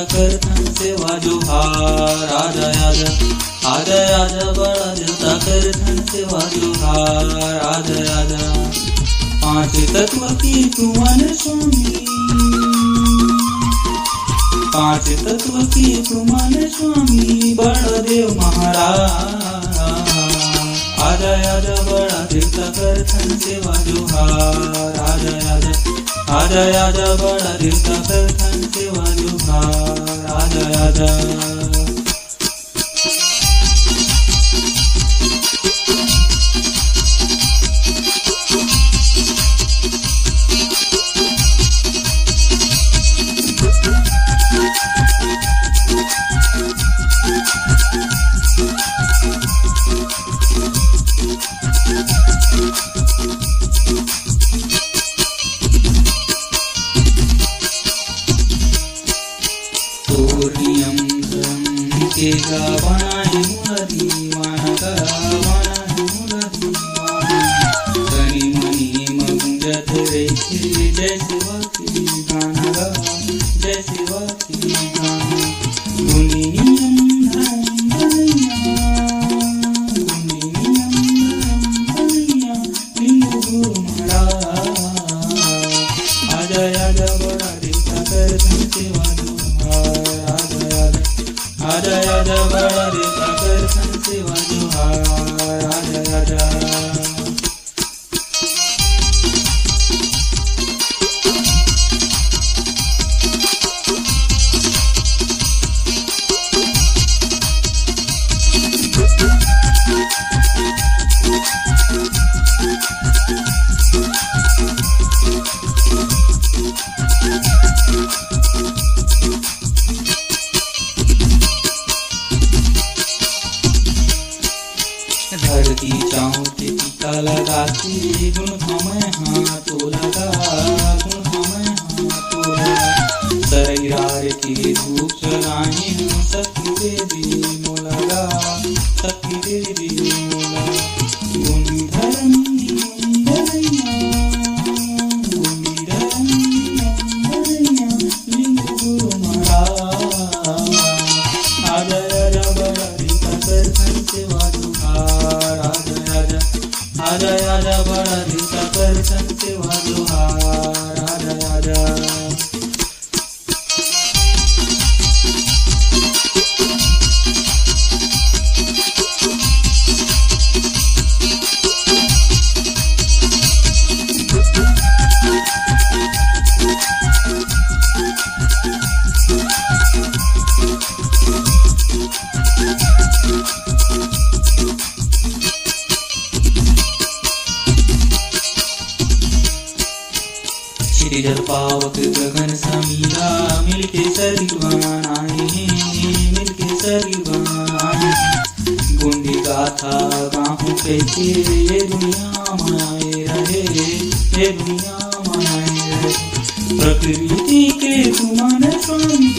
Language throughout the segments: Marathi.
देवता करथन सेवा जोहार। आजा आजा आजा आजा बड़ा देवता करथन सेवा जोहार। आजा आजा पांच तत्व की तू मन स्वामी, पांच तत्व की तू मन स्वामी बड़ा देव महाराज। आजा आजा बड़ा देवता करथन सेवा जोहार। आजा आजा आजा आजा बड़ा देवता करथन सेवा जोहार। आजा आजा नियम धर्म के बनाए मुरारी मानका बनाए मुरारी धनी मनी मगुंजत रही जय शिवा की गाना गा जय शिवा की गाना। गुनी नियम धर्म बनैया लिंगु गुरु महाराज। आजा आजा बड़ा देवता करथन सेवा आजा आजा बड़ा देवता करथन सेवा जोहार। आजा आजा धरती चाहूं के टीका लगा के गुण हमें हाथों लगा गुण हमें हाथों लगा। शरीरार की धूप चलाए हूँ शक्ति देवी मोलगा शक्ति देवी मोला। गुणी धर्म लिंग गुरु महाराज। आजा आजा बड़ा देवता करथन सेवा जोहार। आजा आजा बड़ा देवता करथन सेवा जोहार। आजा आजा श्रीजल पावक गगन समीरा मिलके शरीरवान आए हैं मिलके शरीरवान आए हैं। गुंडी गाथा गाहूं कैसे ये दुनिया मनाए रहे ये दुनिया मनाए रहे। प्रकृति के तुमान स्वामी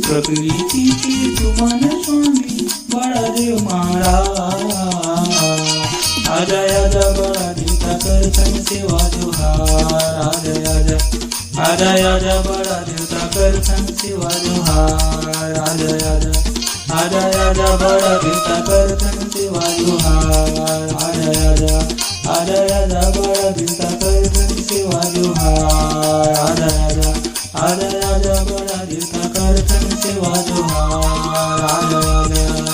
प्रकृति के तुमान स्वामी बड़ा देव महाराज। आजा आजा बड़ा देवता करथन सेवा जोहार। आजा आजा आजा आजा बड़ा देवता करथन सेवा जोहार। आजा आजा आजा आजा बड़ा देवता करथन सेवा जोहार। आजा आजा आजा आजा बड़ा देवता करथन सेवा जोहार। आजा आजा आजा आजा बड़ा देवता करथन सेवा जोहार। आजा आजा